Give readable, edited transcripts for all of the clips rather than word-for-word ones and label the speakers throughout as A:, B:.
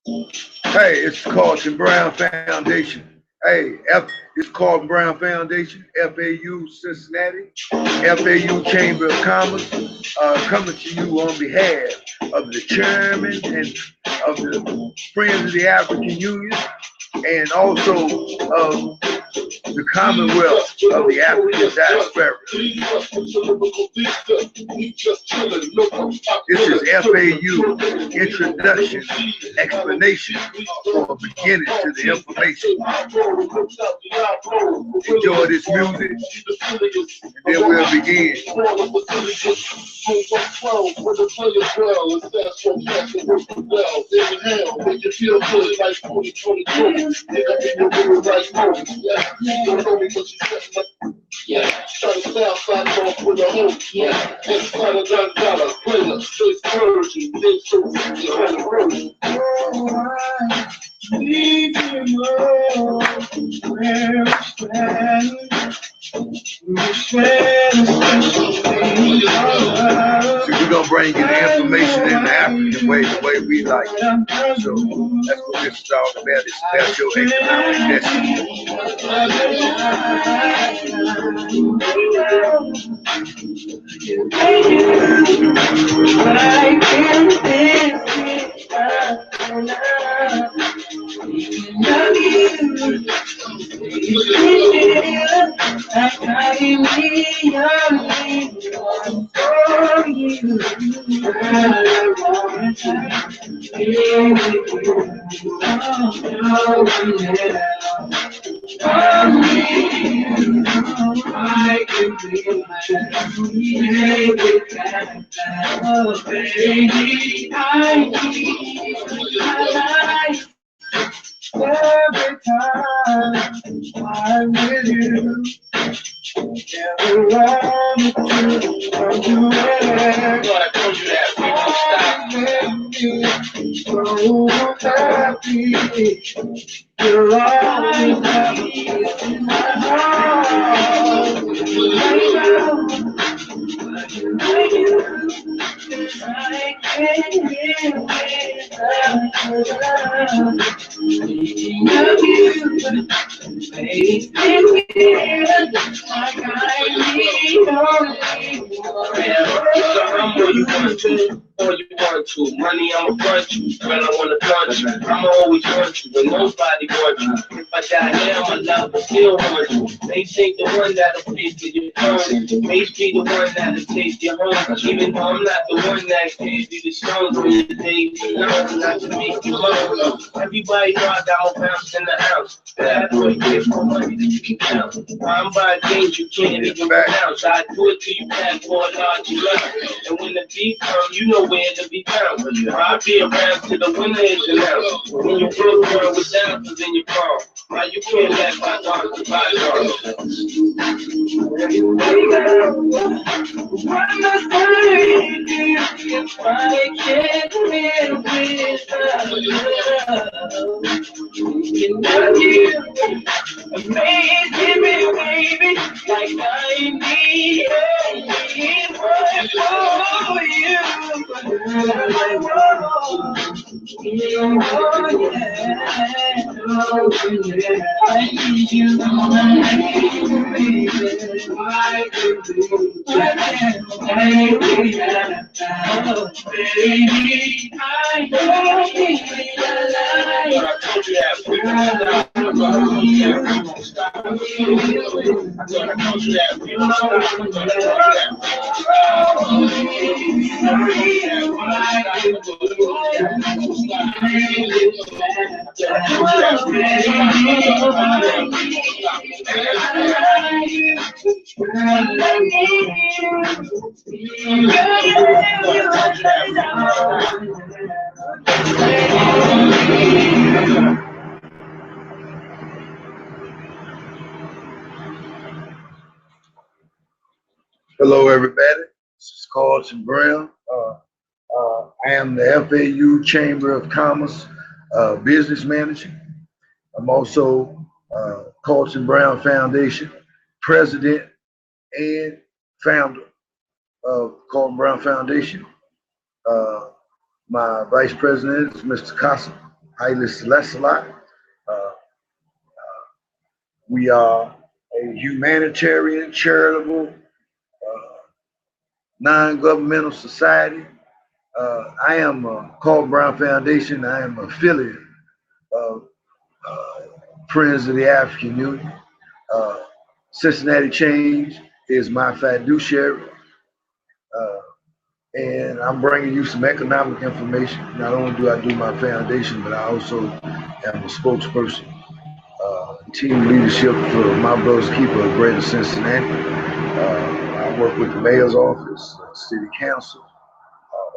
A: Hey, it's Carlton Brown Foundation. It's Carlton Brown Foundation, FAU Cincinnati, FAU Chamber of Commerce, coming to you on behalf of the chairman and of the Friends of the African Union, and also of the Commonwealth of the African Diaspora. This is FAU Introduction, explanation, or beginning to the information. Enjoy this music, and then we'll begin.
B: Yeah, trying to sell side off with a hope. Yeah, it's kind of gun dollar, player, straight version, then so easy, kind of version. Need you more, where we stand.
A: So we're gonna bring you the information in the African way, the way we like it. So that's what this is all about. It's about your economic destiny. Every time I'm with you, never want to come to an end.
B: I told you that people stop.
A: So happy, you're always happy in my
B: All you want to, money I'ma front you, girl I wanna punch you, I'ma always want you, when nobody wants you, if I die now my love will still want you, they think the one that'll pay for your phone, may be the one that'll take you home, even though I'm not the one that gave you the stones, when the days are long, not to make you alone, everybody know I got more pounds in the house, bad boy gives more money than you can count, I'm buying things you can't even pronounce, I do it till you pack for a large amount, and when the beat comes, you know where to be found. I'll be around till the winner is announced. When you feel the world with dancers in your palm, why you can't let my dogs to buy dogs? What must I do if I can't live without love? You know you amazing me, baby, like I need one for you. I need you,
A: Hello, everybody. This is Carlton Brown. I am the FAU Chamber of Commerce business manager. I'm also Carlton Brown Foundation president and founder of Carlton Brown Foundation. My vice president is Mr. Casa. Haile Selassie. We are a humanitarian, charitable, non-governmental society. I am called Brown Foundation. I am affiliate of Friends of the African Union. Uh, Cincinnati Change is my fiduciary, uh, and I'm bringing you some economic information. Not only do I do my foundation, but I also am a spokesperson, team leadership for my brother's keeper of Greater Cincinnati. I work with the mayor's office, city council,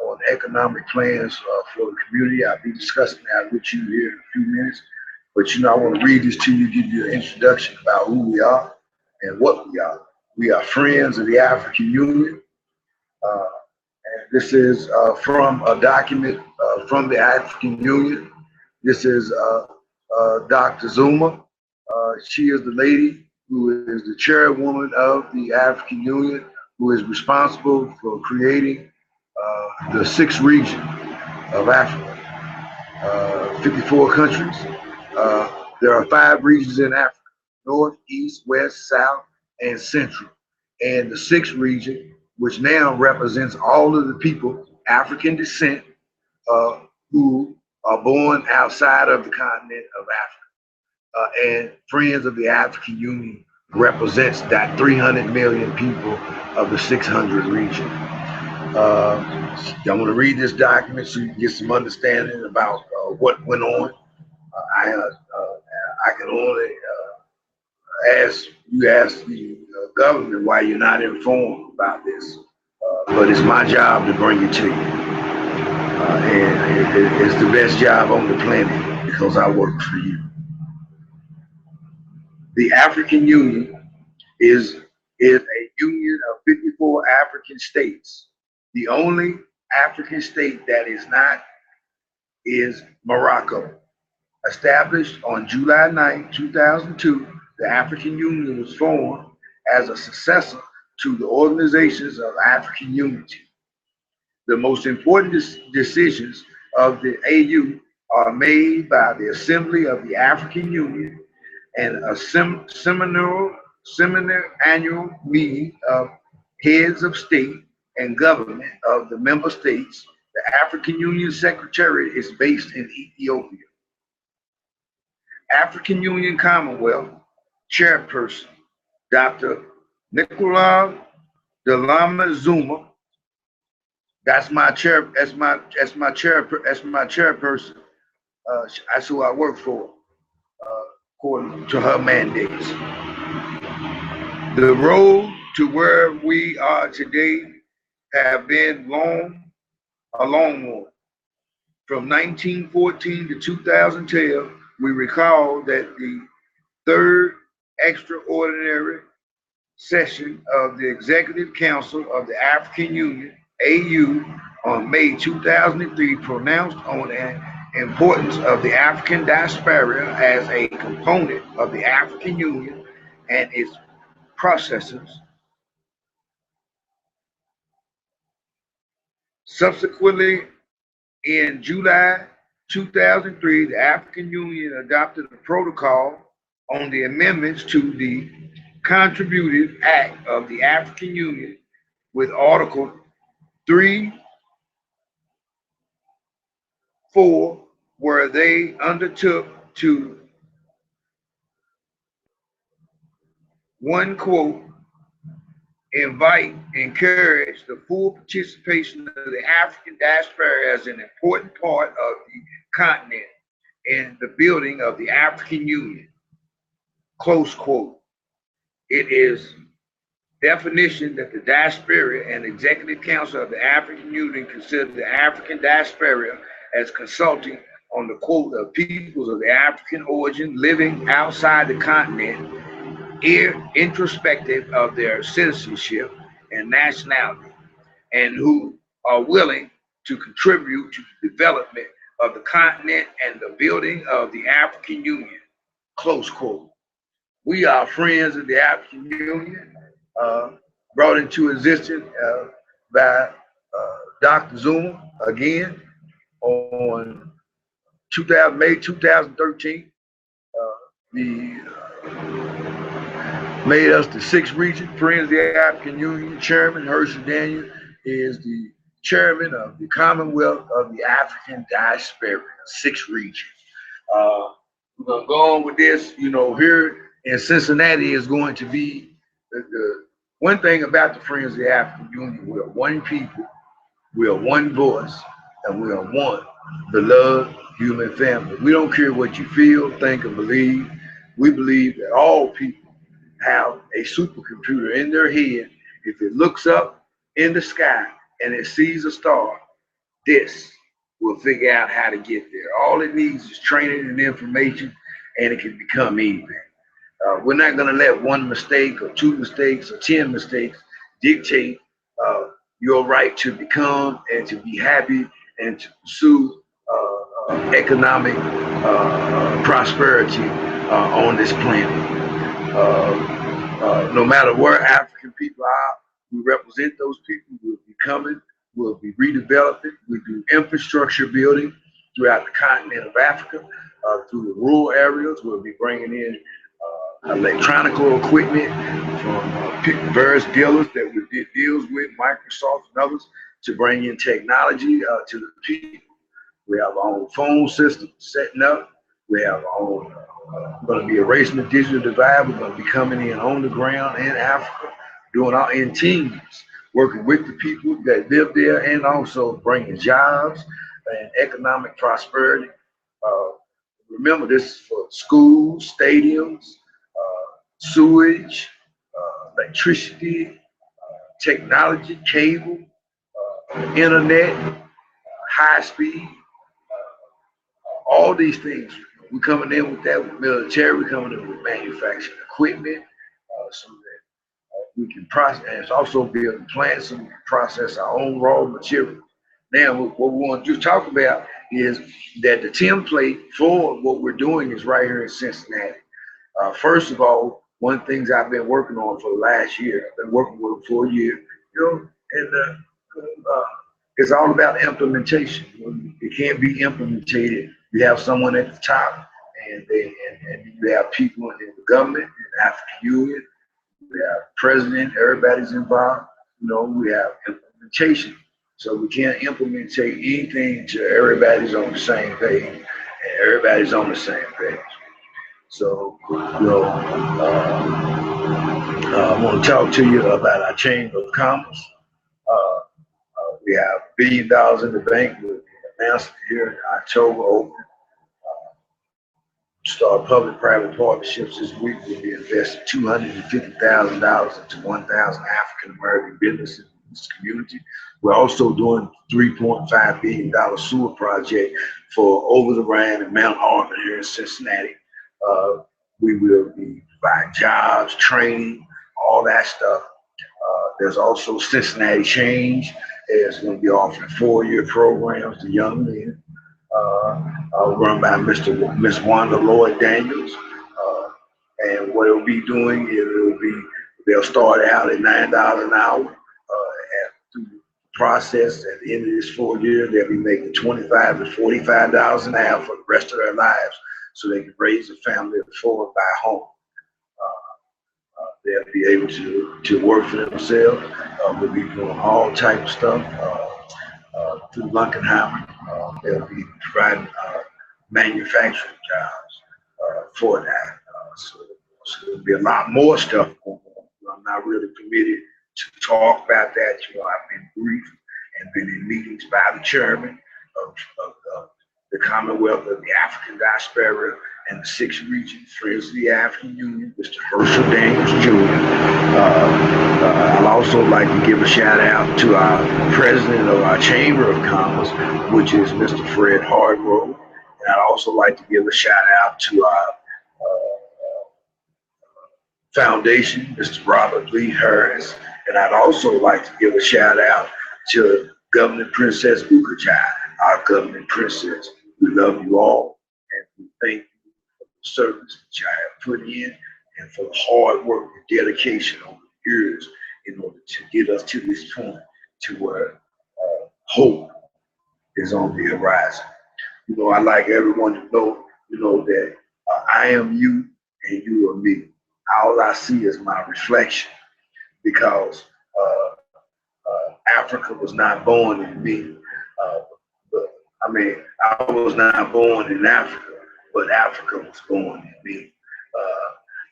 A: on economic plans for the community. I'll be discussing that with you here in a few minutes. But I want to read this to you, give you an introduction about who we are and what we are. We are Friends of the African Union. Uh, and this is from a document from the African Union. This is Dr. Zuma. She is the lady who is the chairwoman of the African Union, who is responsible for creating the sixth region of Africa, 54 countries. There are 5 regions in Africa: North, East, West, South, and Central. And the sixth region, which now represents all of the people, African descent, who are born outside of the continent of Africa. And Friends of the African Union represents that 300 million people of the 600 region. I'm going to read this document so you can get some understanding about what went on. I can only ask the government why you're not informed about this, but it's my job to bring it to you, and it's the best job on the planet because I work for you. The African Union is a union of 54 African states. The only African state that is not is Morocco. Established on July 9, 2002, the African Union was formed as a successor to the Organizations of African Unity. The most important decisions of the AU are made by the Assembly of the African Union and a seminar annual meeting of heads of state and government of the member states. The African Union Secretariat is based in Ethiopia. African Union Commonwealth Chairperson, Dr. Nicola Delama Zuma. That's my chairperson. That's who I work for, according to her mandates. The road to where we are today have been a long one. From 1914 to 2012, we recall that the third extraordinary session of the Executive Council of the African Union, AU, on May 2003 pronounced on the importance of the African diaspora as a component of the African Union and its processes. Subsequently, in July 2003, the African Union adopted a protocol on the amendments to the Contributive Act of the African Union with Article 3, 4, where they undertook to, one quote, encourage the full participation of the African diaspora as an important part of the continent in the building of the African Union, close quote. It is definition that the diaspora and Executive Council of the African Union consider the African diaspora as consulting on the quote of peoples of the African origin living outside the continent, introspective of their citizenship and nationality, and who are willing to contribute to the development of the continent and the building of the African Union, close quote. We are Friends of the African Union, brought into existence by Dr. Zuma, again, on May 2013, the made us the sixth region. Friends of the African Union Chairman Herschel Daniel is the chairman of the Commonwealth of the African Diaspora, sixth region. We're gonna go on with this. You know, here in Cincinnati is going to be the one thing about the Friends of the African Union. We're one people, we are one voice, and we are one beloved human family. We don't care what you feel, think, or believe. We believe that all people have a supercomputer in their head. If it looks up in the sky and it sees a star, this will figure out how to get there. All it needs is training and information, and it can become anything. We're not going to let one mistake or two mistakes or 10 mistakes dictate your right to become and to be happy and to pursue economic prosperity on this planet. No matter where African people are, we represent those people. We'll be coming, we'll be redeveloping, we do infrastructure building throughout the continent of Africa, through the rural areas. We'll be bringing in electronic equipment from various dealers that we did deals with, Microsoft and others, to bring in technology to the people. We have our own phone system setting up. We have our own, we're going to be erasing the digital divide. We're going to be coming in on the ground in Africa, doing our in teams, working with the people that live there, and also bringing jobs and economic prosperity. Remember, this is for schools, stadiums, sewage, electricity, technology, cable, internet, high speed, all these things. We're coming in with that with military, we're coming in with manufacturing equipment, so that we can process, and it's also building plants so we can process our own raw material. Now, what we want to talk about is that the template for what we're doing is right here in Cincinnati. First of all, one of the things I've been working on for the last year, I've been working with them for a year, and it's all about implementation. It can't be implemented. You have someone at the top, and you have people in the government, in the African Union, we have president, everybody's involved. We have implementation. So we can't implement anything until everybody's on the same page, and everybody's on the same page. So, I want to talk to you about our Chamber of Commerce. We have $1 billion in the bank. We'll announce it here in October. Open. Start public-private partnerships this week. We'll be investing $250,000 into 1,000 African-American businesses in this community. We're also doing a $3.5 billion sewer project for Over the Rhine and Mount Auburn here in Cincinnati. We will be providing jobs, training, all that stuff. There's also Cincinnati Change. It's going to be offering 4-year programs to young men, run by Miss Wanda Lloyd Daniels. And what it'll be doing is they'll start out at $9 an hour. Through the process, at the end of this 4 year, they'll be making $25 to $45 an hour for the rest of their lives, so they can raise a family, afford, buy a home. They'll be able to work for themselves. We'll be doing all type of stuff through Lunkenheimer. They'll be providing manufacturing jobs for that. So there'll be a lot more stuff going on. I'm not really permitted to talk about that. I've been briefed and been in meetings by the chairman of the Commonwealth of the African Diaspora and the 6th region, Friends of the African Union, Mr. Herschel Daniels Jr. I'd also like to give a shout out to our president of our Chamber of Commerce, which is Mr. Fred Hardgrove. And I'd also like to give a shout out to our foundation, Mr. Robert Lee Harris. And I'd also like to give a shout out to Governor Princess Ukachai, our Governor Princess. We love you all, and we thank you for the service that you have put in and for the hard work and dedication over the years in order to get us to this point to where hope is on the horizon. You know, I like everyone to know, you know, that I am you and you are me. All I see is my reflection because Africa was not born in me. Uh, but, I mean, I was not born in Africa, but Africa was born in me.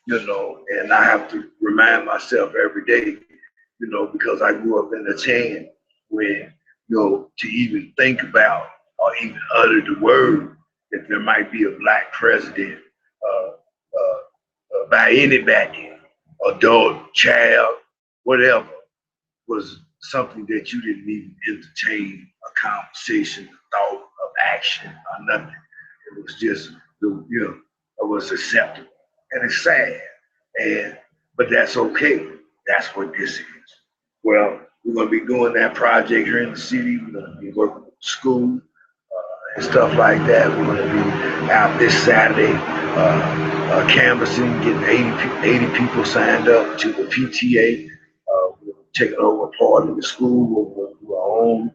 A: You know, and I have to remind myself every day, you know, because I grew up in a time when, you know, to even think about or even utter the word that there might be a black president uh, by anybody, adult, child, whatever, was something that you didn't even entertain a conversation, a thought of action or nothing. It was just, you know, it was acceptable. And it's sad. And but that's okay. That's what this is. Well, we're gonna be doing that project here in the city. We're gonna be working with the school and stuff like that. We're gonna be out this Saturday canvassing, getting 80 people signed up to the PTA. We're taking over part of the school. We're going to do our own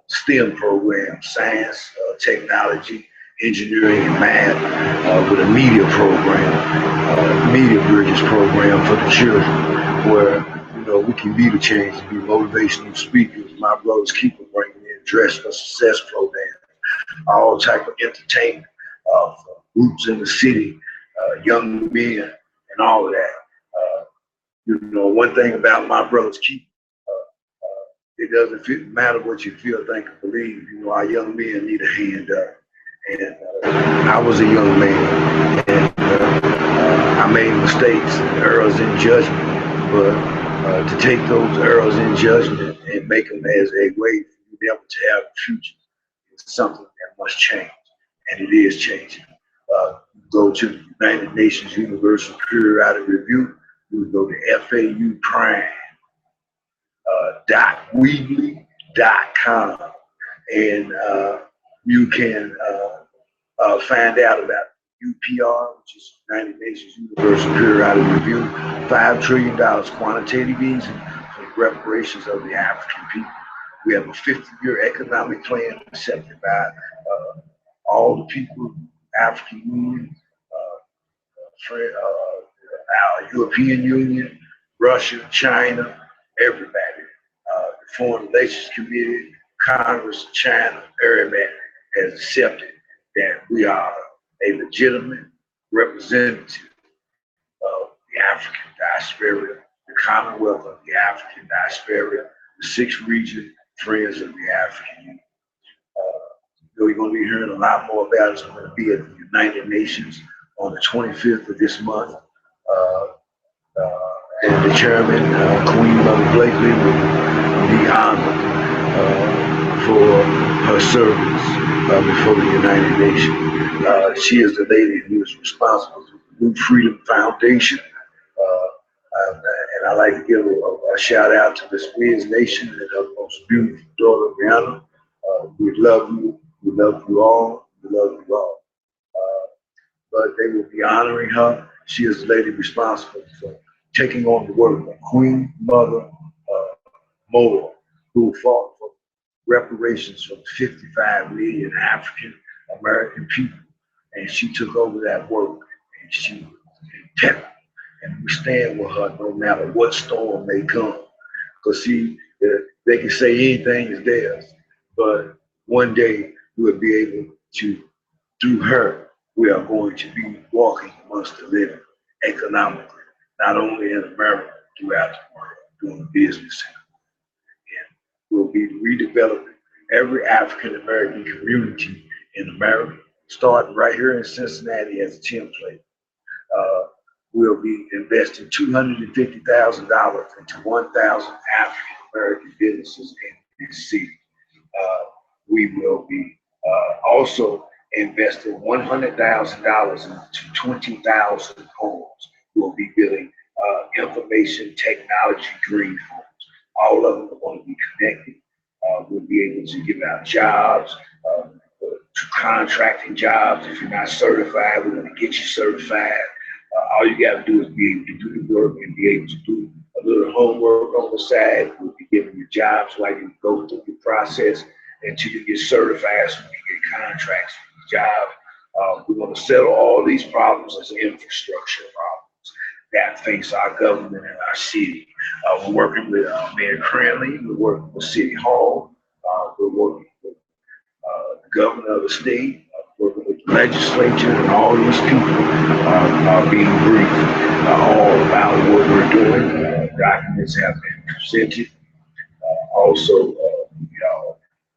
A: STEM program, science, technology, engineering, and math, with a media program, media bridges program for the children, where you know we can be the change and be motivational speakers. My brothers keep on bringing in Dress for Success program, all type of entertainment for groups in the city, young men, and all of that. You know, one thing about my brothers keep, it doesn't matter what you feel, think, or believe. You know, our young men need a hand up. And I was a young man, and I made mistakes and errors in judgment. But to take those errors in judgment and make them as a way for you never to have a future is something that must change, and it is changing. Go to the United Nations Universal Periodic Review. You go to FAU Prime .weebly.com, and you can find out about UPR, which is United Nations Universal Periodic Review, $5 trillion quantitative easing for the reparations of the African people. We have a 50-year economic plan accepted by all the people, African Union, our European Union, Russia, China, everybody. The Foreign Relations Committee, Congress, China, everybody has accepted that we are a legitimate representative of the African diaspora, the Commonwealth of the African diaspora, the sixth region, Friends of the African Union. We're going to be hearing a lot more about it. So I'm going to be at the United Nations on the 25th of this month. And the chairman, Queen Mother Blakely, will be honored for her service before the United Nations. She is the lady who is responsible for the New Freedom Foundation. And I like to give a shout out to Miss Wiz Nation and her most beautiful daughter, Rihanna. We love you. We love you all. We love you all. But they will be honoring her. She is the lady responsible for taking on the work of Queen Mother Moore, who fought for reparations from 55 million African American people. And she took over that work, and she was integral. And we stand with her no matter what storm may come. Because see, they can say anything is theirs, but one day we'll be able to, through her, we are going to be walking amongst the living economically, not only in America, throughout the world, doing business. And we'll be redeveloping every African American community in America, starting right here in Cincinnati as a template. We'll be investing $250,000 into 1,000 African American businesses in this city. We will be also investing $100,000 into 20,000 homes. We'll be building information technology green homes. All of them are going to be connected. We'll be able to give out jobs, contracting jobs. If you're not certified, we're going to get you certified. All you got to do is be able to do the work and be able to do a little homework on the side. We'll be giving you jobs while you go through the process until you get certified so you can get contracts job. We're going to settle all these problems as infrastructure problems that face our government and our city. We're working with Mayor Cranley. We're working with City Hall. We're working with the governor of the state, working with the legislature, and all these people are being briefed all about what we're doing. Documents have been presented. Also,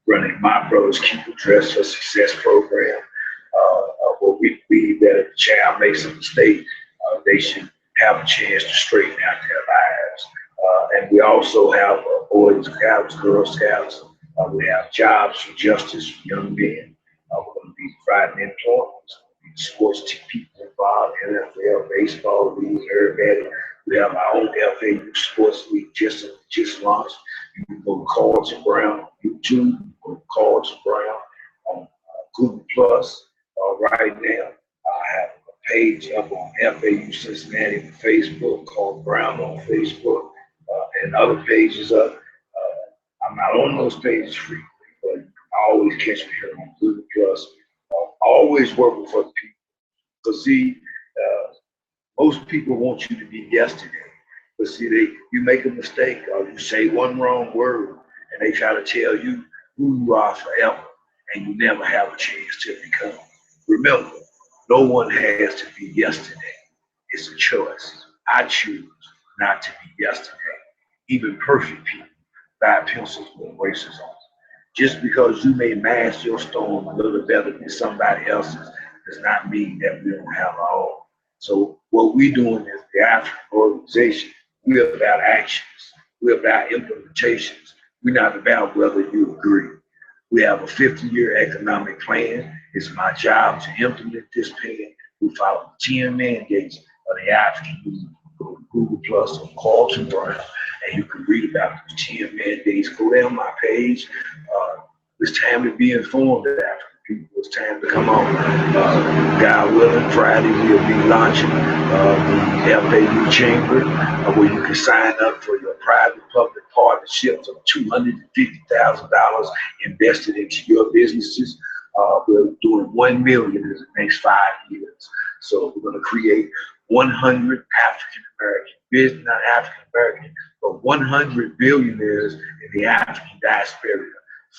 A: running My Brother's Keep a Dress for Success program, where we believe that if a child makes a mistake, they should have a chance to straighten out their lives. And we also have Boy Scouts, Girl Scouts. We have Jobs for Justice for young men. We're going to be providing employment. Sports people involved, NFL, baseball league, everybody. We have our own FAU Sports League just launched. You can go to Carlton Brown on YouTube, you can go to Carlton Brown on Google Plus. Right now, I have a page up on FAU Cincinnati on Facebook, called Brown on Facebook, and other pages up. I'm not on those pages frequently, but you can always catch me here on Google Plus. Always working for the people. Because see, most people want you to be yesterday. But see, you make a mistake or you say one wrong word, and they try to tell you who you are forever, and you never have a chance to become. Remember, no one has to be yesterday. It's a choice. I choose not to be yesterday. Even perfect people buy pencils with erasers on them. Just because you may master your storm a little better than somebody else's does not mean that we don't have our own. So what we're doing is the African organization. We're about actions. We're about implementations. We're not about whether you agree. We have a 50-year economic plan. It's my job to implement this plan. We follow the 10 mandates of the African Union. Go to Google Plus or Carlton Brown, and you can read about the 10 mandates. Go down my page. It's time to be informed of African people. It's time to come on. God willing, Friday we'll be launching the FAU Chamber, where you can sign up for your private-public partnerships of $250,000 invested into your businesses. We're doing 1 million in the next 5 years. So we're going to create 100 African American business, not African American, but 100 billionaires in the African diaspora.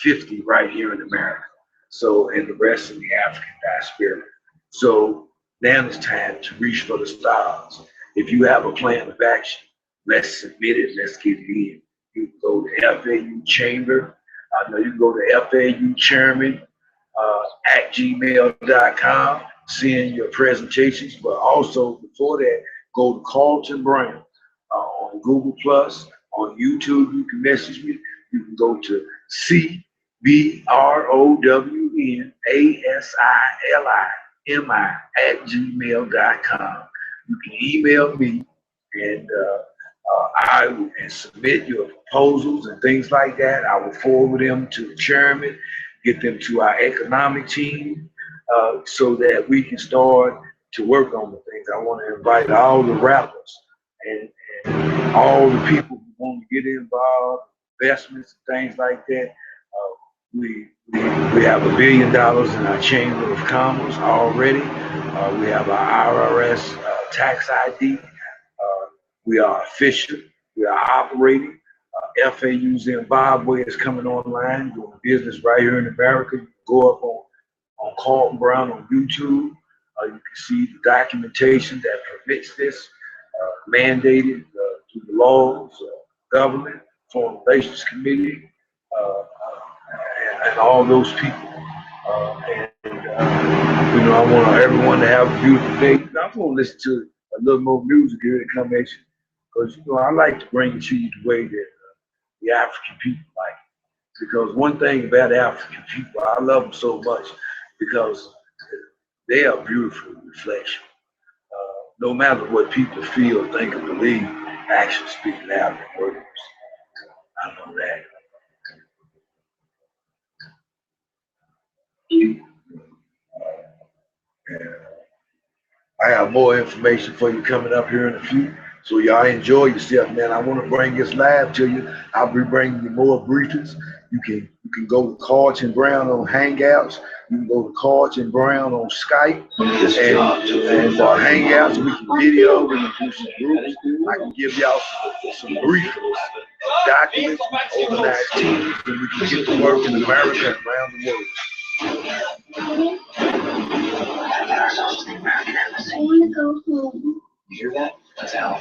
A: 50 right here in America. So, and the rest in the African diaspora. So now it's time to reach for the stars. If you have a plan of action, let's submit it, let's get it in. You can go to FAU Chamber. You can go to FAU Chairman at gmail.com, send your presentations, but also before that, go to Carlton Brown on Google Plus, on YouTube, you can message me. You can go to CBROWNASILIMI at gmail.com. You can email me and I will submit your proposals and things like that. I will forward them to the chairman, get them to our economic team so that we can start to work on the things. I want to invite all the rappers and all the people who want to get involved, investments and things like that. We have $1 billion in our Chamber of Commerce already. We have our IRS tax ID. We are official. We are operating. FAU Zimbabwe is coming online, doing business right here in America. You can go up on Carlton Brown on YouTube. You can see the documentation that permits this, mandated through the laws, government, Foreign Relations Committee, and all those people. I want everyone to have a beautiful day. I'm going to listen to a little more music here to come at you, because I like to bring it to you the way that the African people like it. Because one thing about African people, I love them so much because they are beautiful reflection. No matter what people feel, think, or believe, actions speak louder than words. I know that. I have more information for you coming up here in a few. So y'all enjoy yourself, man. I want to bring this live to you. I'll be bringing you more briefings. You can go to Cards and Brown on Hangouts. You can go to Cards and Brown on Skype and Hangouts. We can video. We can do some groups. I can give y'all some briefings, documents, organized teams, and we can get to work in America and around the world.
B: I want to go home. You hear that? That's Al.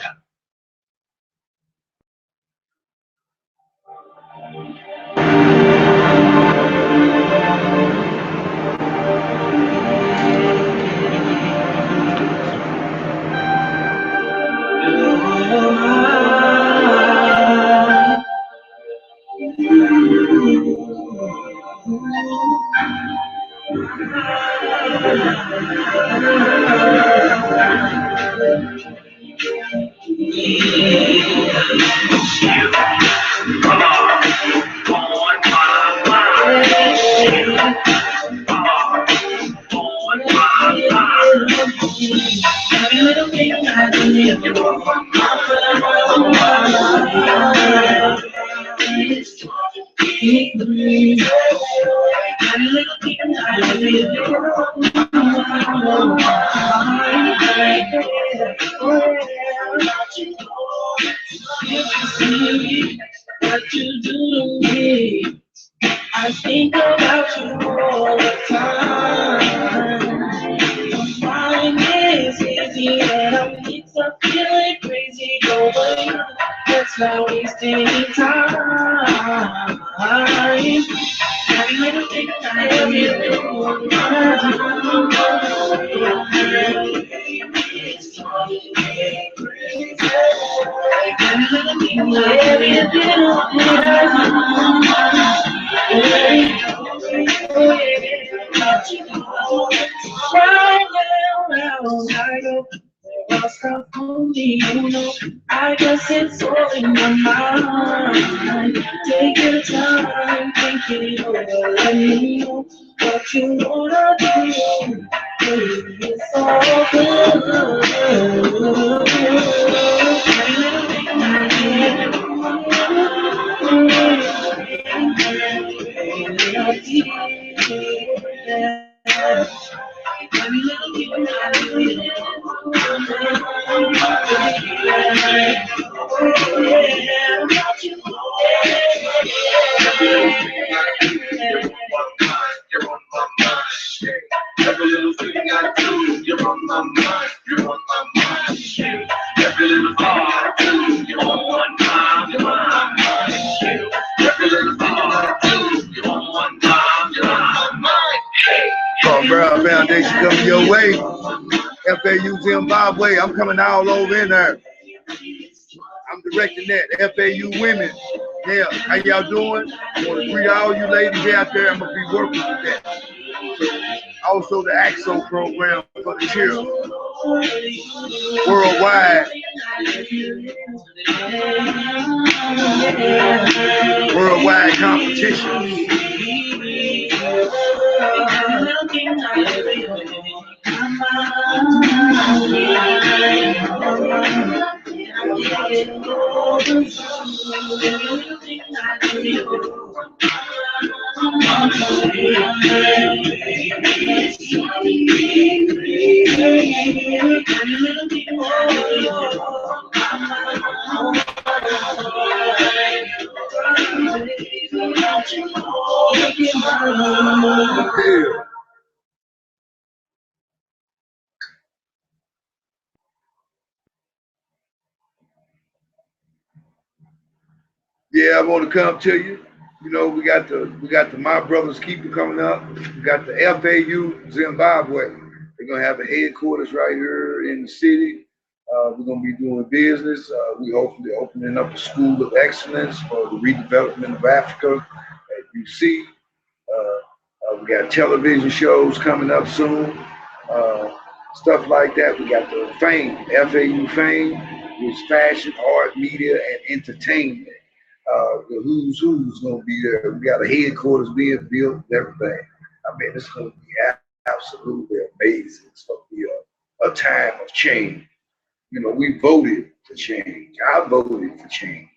B: What you do to me, I think about you all the time. Mine is easy and I'm mixed up feeling crazy going on. That's not wasting time. Every little thing I ever do, right now, I know what's up for me, you know. I guess it's all in my mind. Take your time, think it over, let me know what you wanna do. Baby, it's all good. You're on my mind. Every little thing I do, you're on my mind. You're on my mind. Every little thing I do, you're on one time. You're on my mind. Every little thing I do, you're on one time. You're on my mind.
A: From Brown Foundation coming your way. FAU Zimbabwe, I'm coming all over in there. I'm directing that. FAU women. Yeah, how y'all doing? I want to greet all you ladies out there. I'm going to be working with that. So, also the AXO program for the children. Worldwide. Worldwide competition. Yeah, I want to come to you. You know, we got the My Brothers Keeper coming up. We got the FAU Zimbabwe. They're gonna have a headquarters right here in the city. We're gonna be doing business. We hopefully opening up a school of excellence for the redevelopment of Africa at UC. We got television shows coming up soon. Stuff like that. We got the Fame, FAU Fame, which is fashion, art, media, and entertainment. The who's gonna be there. We got a headquarters being built and everything. I mean, it's gonna be absolutely amazing. It's gonna be a time of change. You know, we voted to change. I voted for change.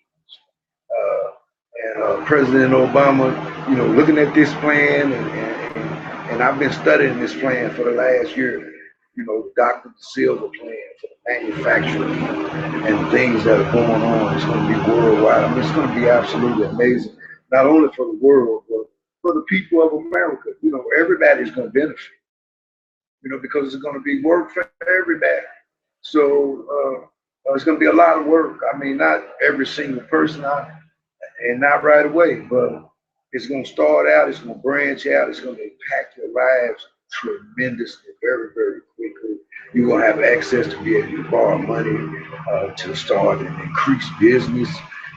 A: President Obama, you know, looking at this plan, and I've been studying this plan for the last year. You know, Dr. Silver plan for the manufacturing and things that are going on. It's going to be worldwide. I mean, it's going to be absolutely amazing, not only for the world, but for the people of America. You know, everybody's going to benefit. You know, because it's going to be work for everybody. So it's going to be a lot of work. I mean, not every single person, and not right away, but it's going to start out, it's going to branch out, it's going to impact your lives tremendously, very, very quickly. You're going to have access to be able to borrow money to start and increase business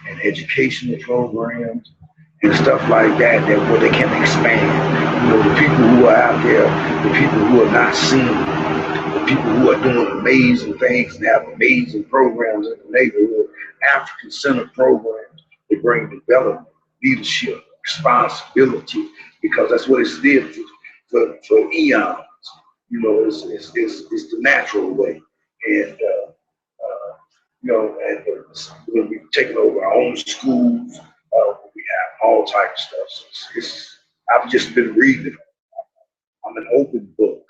A: and educational programs and stuff like that, that where they can expand. You know, the people who are out there, the people who are not seen, the people who are doing amazing things and have amazing programs in the neighborhood, African-centered programs. They bring development, leadership, responsibility, because that's what it's did for eons. You know, it's the natural way, and you know, and when we've taken over our own schools, we have all types of stuff. So I've just been reading. I'm an open book.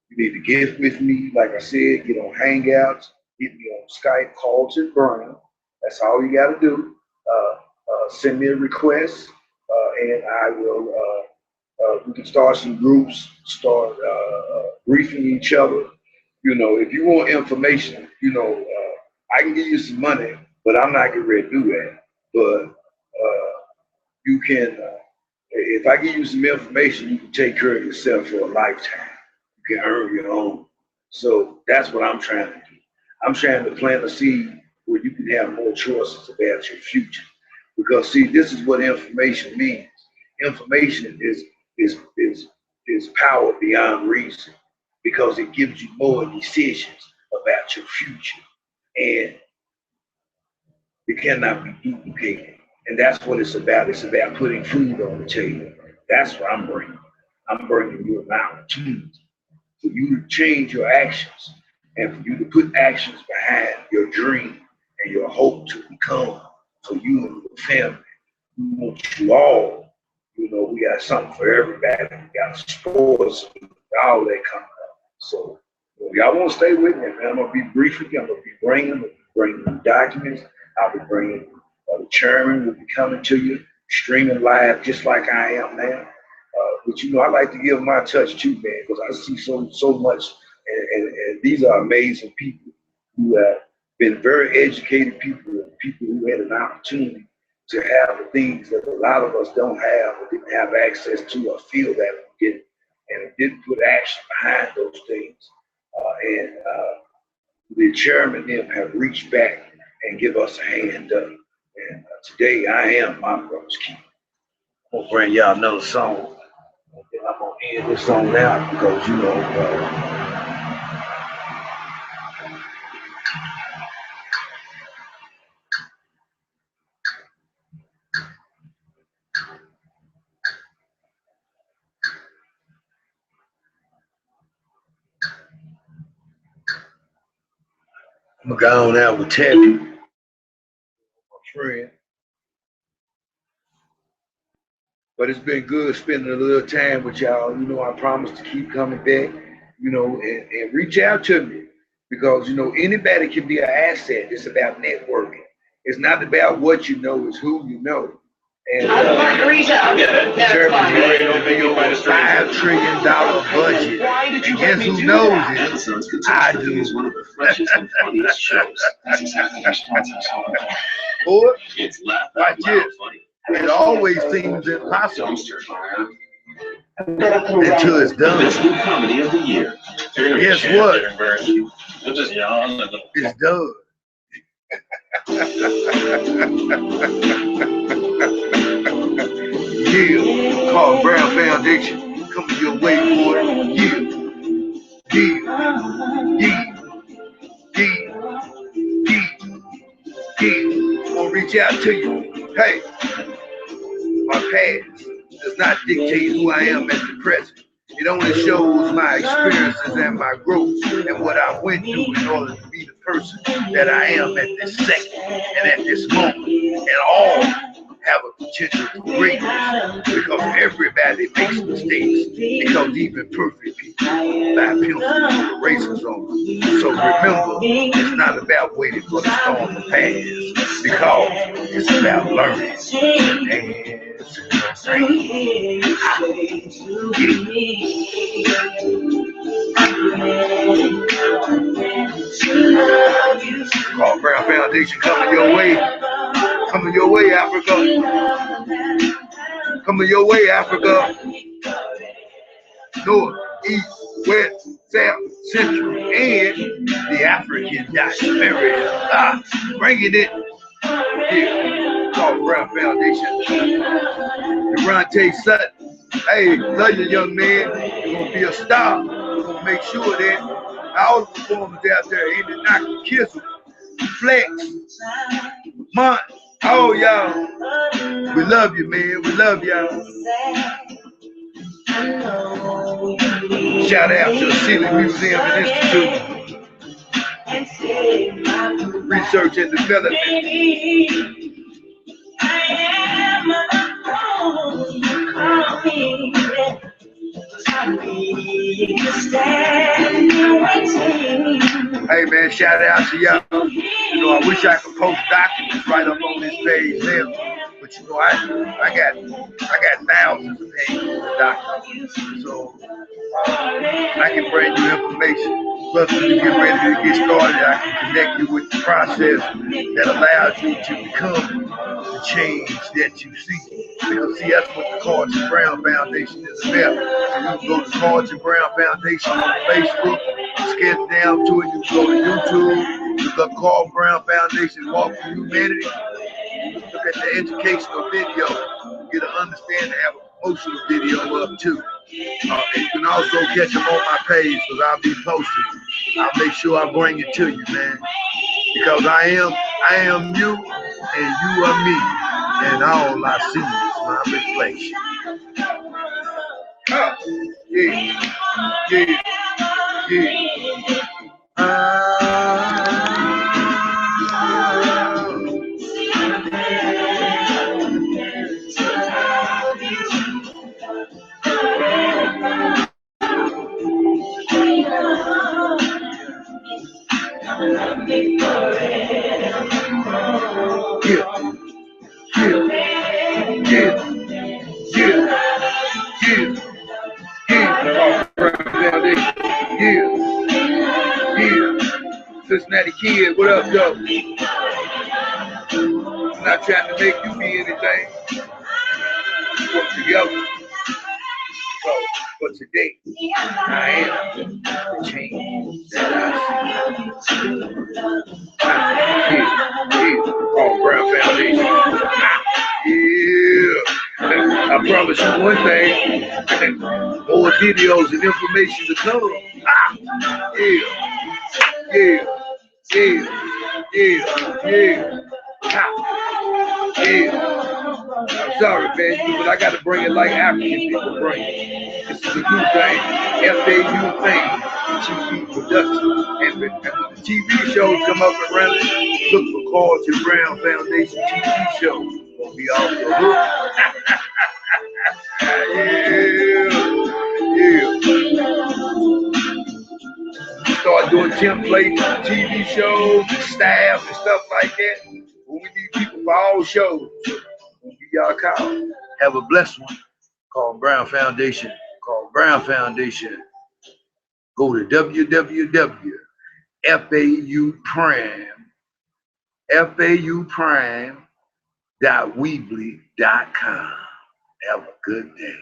A: You need to get with me, like I said, get on Hangouts, get me on Skype, Carlton Brown. That's all you got to do. Send me a request, and I will. We can start some groups, start briefing each other. You know, if you want information, you know, I can give you some money, but I'm not getting ready to do that. But you can, if I give you some information, you can take care of yourself for a lifetime. You can earn your own. So that's what I'm trying to do. I'm trying to plant a seed where you can have more choices about your future. Because see, this is what information means. Information is power beyond reason because it gives you more decisions about your future, and it cannot be duplicated. And that's what it's about. It's about putting food on the table. That's what I'm bringing. I'm bringing you an opportunity for you to change your actions and for you to put actions behind your dream and your hope to become for you and your family. We want you all. You know, we got something for everybody. We got sports, all that coming up. So, y'all want to stay with me, man. I'm going to be brief with you. I'm going to be bringing documents. I'll be bringing the chairman will be coming to you, streaming live just like I am now. But, you know, I like to give my touch too, man, because I see so much. And these are amazing people who have been very educated people who had an opportunity to have the things that a lot of us don't have or didn't have access to or feel that we didn't, and didn't put action behind those things. And the chairman them have reached back and give us a hand up. And today I am my brother's keeper. I'm gonna bring y'all another song. And then I'm gonna end this song now because you know I'm gonna go on out with Teddy, my friend. But it's been good spending a little time with y'all. You know, I promise to keep coming back, you know, and reach out to me because, you know, anybody can be an asset. It's about networking. It's not about what you know, it's who you know. And Chairman, you ain't over your $5 trillion budget. And guess who knows it? I do.
B: One of the freshest and funniest shows.
A: Boy,
B: It's laugh
A: watch
B: out loud
A: it.
B: funny.
A: It always seems impossible
B: Dumpster fire.
A: until it's done.
B: Best new comedy of the year.
A: Guess what?
B: You'll just yawn and
A: It's done. Yeah, call Brown Foundation. Coming your way, boy. Yeah, I'm gonna reach out to you. Hey, my past does not dictate who I am at the present. It only shows my experiences and my growth and what I went through in order to be the person that I am at this second and at this moment. And all have a potential for greatness because everybody makes mistakes because even perfect people buy pencils and erasers on them. So remember, it's not about waiting for the storm to pass because it's about learning. And Carl Brown Foundation coming your way. Coming your way, Africa. Coming your way, Africa. North, east, west, south, central, and the African diaspora. Bringing it here. Carl Brown Foundation. Durante Sutton. Hey, love you, young man. You're gonna be a star. We're gonna make sure that all the performers out there, Amy Knocker, Kissel, Flex, Mont, all y'all. We love you, man. We love y'all. Shout out to the City Museum and Institute. Research and Development. Hey man, shout out to y'all. You know, I wish I could post documents right up on this page there, but you know, I got thousands of pages of documents, so I can bring you information. Plus, when you get ready to get started, I can connect you with the process that allows you to become the change that you see. Because see, that's what the Cards and Brown Foundation is about. So you can go to Cards and Brown Foundation on Facebook, skip down to it, you can go to YouTube, look up Carl Brown Foundation Walk for Humanity, look at the educational video, get an understanding, have a promotional video up too. And you can also catch them on my page because I'll be posting. I'll make sure I bring it to you, man. Because I am you and you are me. And all I see is my reflection. Yeah, yeah, yeah. Cincinnati kid, what up, though? I'm not trying to make you be anything. Work together. So, but today, I am the change that I see. Carl Brown Foundation. Yeah. I promise you one thing. More videos and information to come. Yeah. Yeah. Yeah. Yeah. Yeah. Yeah. I'm sorry, man, but I got to bring it like African people bring it. This is a new thing, FAU thing, TV production. And when the TV shows come up and running, look for Cards and Brown Foundation TV shows. Gonna be off the hook. Yeah. Start doing templates, TV shows, staff, and stuff like that. We need people for all shows. Y'all call. Have a blessed one. Carl Brown Foundation. Carl Brown Foundation. Go to www.fauprime.weebly.com. Have a good day.